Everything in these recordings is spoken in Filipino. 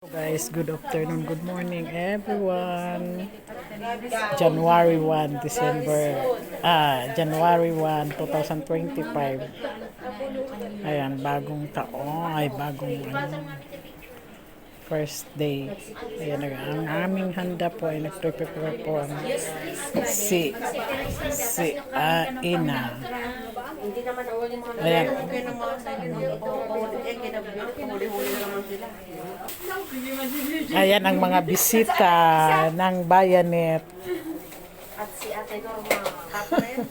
Guys, good afternoon, good morning everyone. January 1, January 1, 2025. Ayan, bagong taon, first day. Ayan, ang aming handa po ay nagprepare po ang si Ina. Ayan. Ayan ang mga bisita ng Bayanet. At si Ate Norma, kapatid.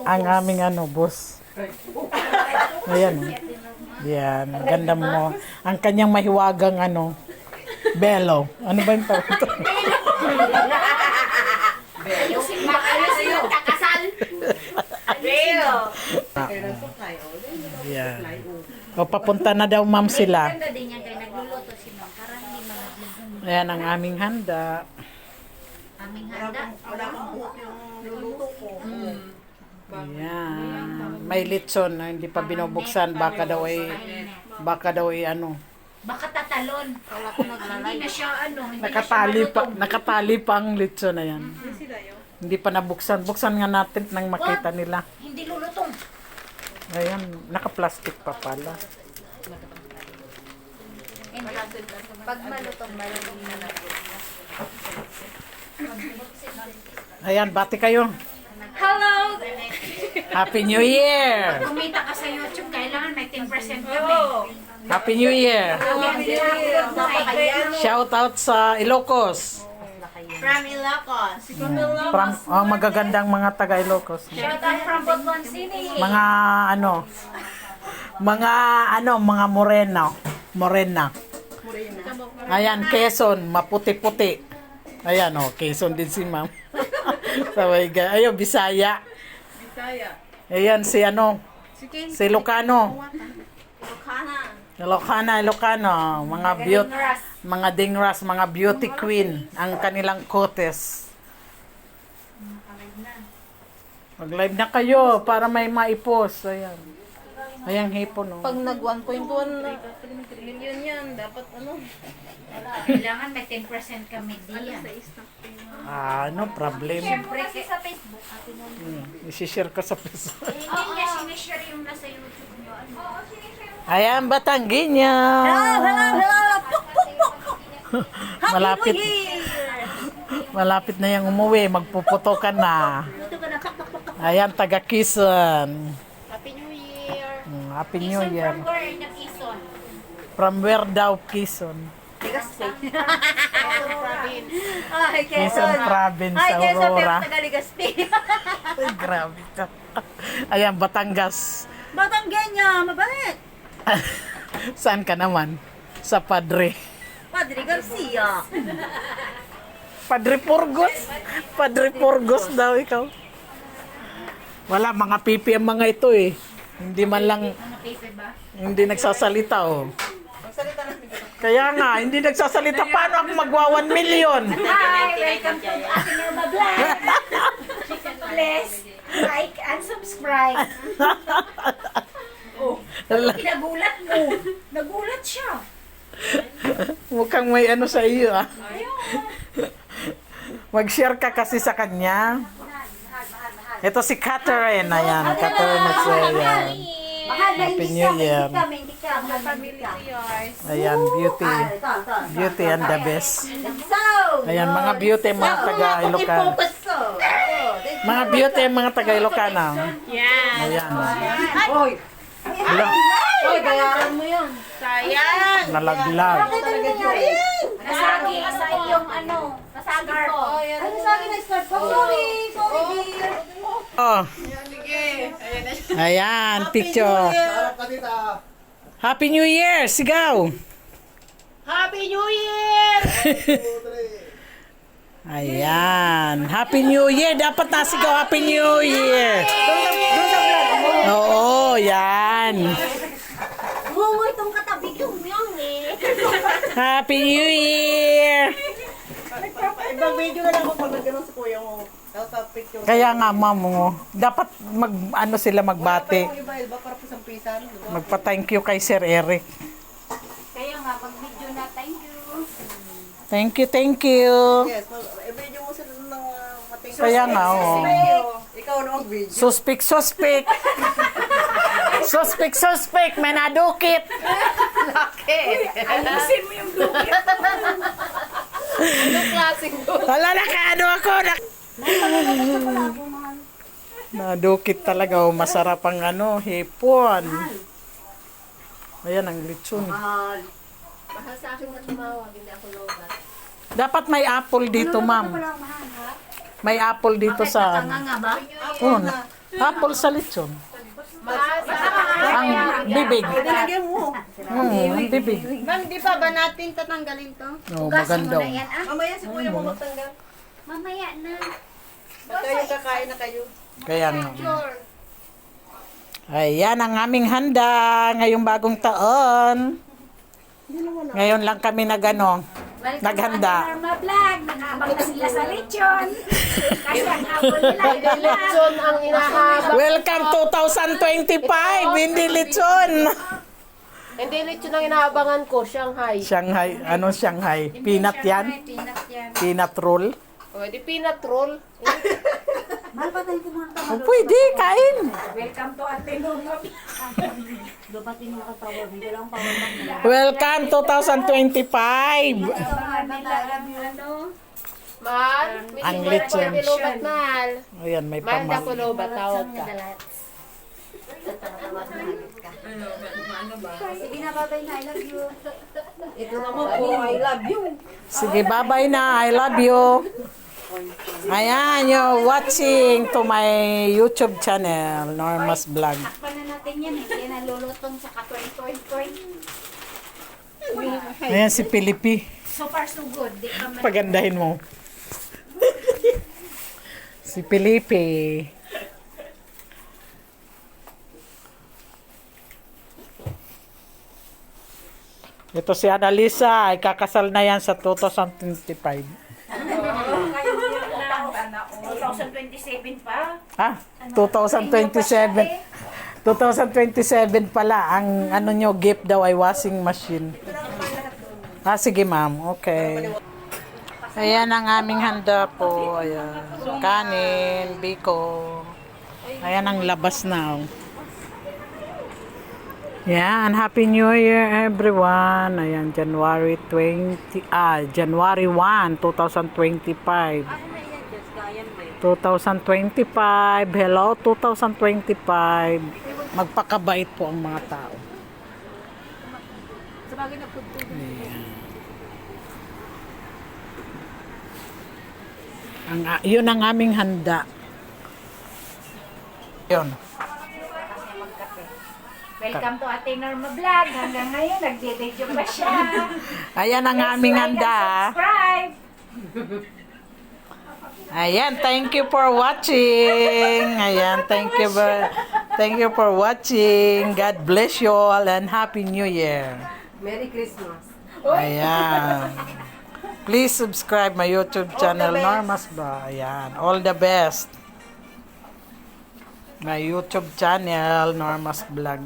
Ang aming boss. Ayan. Yan, ganda mo. Ang kanyang mahiwagang belo. Ano ba yung tawag ito? Ayusin kakasal. Belo. Yan. O, papunta na daw ma'am sila. Ganda din yan kaya nagluluto si Ma'am. Para hindi malaglag. Ayan ang aming handa. Aming handa. Wala kang buhok yung luluto ko. Ayan. May litson na hindi pa binubuksan. Baka daw ay Baka tatalon. Hindi na siya hindi nakatali pa ang litson na yan. Hindi pa nabuksan. Buksan nga natin nang makita nila. Hindi lulutong. Ayan, naka-plastic pa pala. Pag malutong na Ayan, bati kayo. Hello! Happy New Year! Kumita ka sa YouTube, kailangan may 10% kami. Happy New Year! Shout out sa Ilocos. From Ilocos. Magagandang mga taga Ilocos. Shout out from Botbon City. Mga morena. Ayan, Quezon, maputi-puti. Ayan, Quezon din si ma'am. Sabay ga. Ayun, Bisaya. Ayan, si Ilocano. Ilocano. Mga dingras, mga beauty queen. Ang kanilang kotes. Mag-live na kayo para may maipos. Ayan. Ayan, hipon, Pag nag 1.1 million yan, dapat Kailangan may 10% kami diyan. problem. Siyempre sa Facebook. Isishare ko sa Facebook. Hindi niya sinishare yung nasa YouTube nyo. Ayan, Batangginya. Malapit. Malapit na yung umuwi. Magpuputokan na. Ayan, taga Quezon. Happy New Year. Happy New Year. From where na Quezon? From where daw, Quezon? Ay, Quezon Province, Aurora. Legazpi. Ay, grabe ka. Ayan, Batangas. Batanggenya, mabait. Saan ka naman? Sa Padre. Padre Garcia. Padre Purgos. Padre Purgos daw ikaw. Wala, mga pipi ang mga ito eh. Hindi man lang, Mga paper ba? hindi nagsasalita Magsalita na si Kaya nga, hindi nagsasalita. Paano ako magwa 1 million? Hi! Welcome to Ate Norma Vlog! Please, like and subscribe. Nagulat mo. Nagulat siya. Mukhang may sa iyo Mag-share ka kasi sa kanya. Ito si Catherine. Ayan, Catherine Matsaya. Happy New Year. Ayan, beauty. Beauty and the best. Ayan, mga beauty, mga taga Ilocano. Mga beauty, mga taga Ilocano. Ayan. Hoy! Hala, Hoy, bayaran mo yun. Sayang! nalaglag. Nasagi sa iyong nasagi ko. Ano sa akin na start ko? Sorry, dear. Oh. Ayan, picture. Happy New Year! Sigaw! Happy New Year! Ayan. Happy New Year! Dapat nasigaw Happy New Year! Oo, yan. Bungo itong katabi ko. Happy New Year! Ibang video na lang ako pag nagano'n sa kuya mo. Tapos sa picture. Kaya nga, mamo, dapat sila magbati. Iba, para po sa pisan. Magpa-thank you kay Sir Eric. Kay mga pag-video na. Thank you. Thank you, thank you. Yes, i-video mo sila ng mating. Kaya nga, oo. Ikaw na mag-video. Suspect, suspect. Suspect, suspect. May nadukit. Ayusin mo yung dukit. Wala na ka, ano ako. Nadukit talaga. Oh. Masarap ang ano, hipon. Ayan ang lechon. Mahal sa akin na tumawag, hindi ako lobat. Dapat may apple dito, ma'am. May apple dito sa... Nga ba? Oh, apple sa lechon. Ang bibig. Nilagyan mo. Ang bibig. Ma'am, di pa ba natin tatanggalin to? Oh, maganda. Na yan, ah. Mamaya si kuya mo magtanggal. Mamaya na. Basta yung kakain na kayo. Kaya nga. Ayan ang aming handa ngayong bagong taon. Ngayon lang kami naghanda. Norma Vlog. Nakaabang na sila sa lechon. Kasi ang apple nila. Lechon ang inahaba. Welcome 2025! Hindi lechon! Hindi lechon ang inaabangan ko, Shanghai. Shanghai. Ano Shanghai? Peanut yan? Peanut yan. Peanut roll? O, di peanut roll. Mahal pa tayo mga Oh, pwede, kain. Welcome to Ate Norma. Dumating mga katawag. Hindi lang pa Welcome 2025! Mahal, Ang wishing lechon. mo lobat, mahal. Ayan, may Mahal pamang. ako lobat, tawag ka. Sige na, babay na. I love you. Ito naman po, I love you. Sige, bye-bye na. I love you. Ayan, you're watching to my YouTube channel, Norma's Vlog. Takpan na natin yan. Hindi na lulutong sa ka-toy-toy-toy. Ayan si Pilipi. So far, so good. Di ka man. Pagandahin mo. Si Pilipi. Ito si Annalisa, ay kakasal na yan sa 2025. 2027 pa. Ah, 2027. 2027 pala. Ang ano nyo, gift daw ay washing machine. Ah, sige ma'am. Okay. Ayan ang aming handa po. Ayan. Kanin, biko. Ayan ang labas na. Oh. Yan, Happy New Year everyone. Ayan, January 1, 2025. 2025. Hello, 2025. Magpakabait po ang mga tao. Ayan. Yun ang aming handa. Yun. Welcome to Ate Norma Vlog. Hanggang ngayon, nagde-video pa siya. Ayan ang aming handa. Subscribe. Ayan, thank you for watching. Ayan, thank you for watching. God bless you all and Happy New Year. Merry Christmas. Ayan. Please subscribe my YouTube channel, Norma's Vlog. Ayan, all the best. My YouTube channel, Norma's Vlog.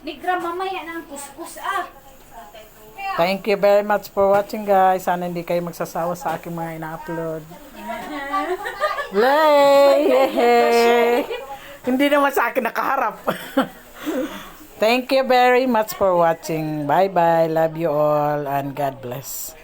Nigra, mamaya na ang kuskus ah. Thank you very much for watching, guys. Sana hindi kayo magsasawa sa aking mga ina-upload. Yay! Hindi naman sa akin nakaharap. Thank you very much for watching. Bye-bye. Love you all and God bless.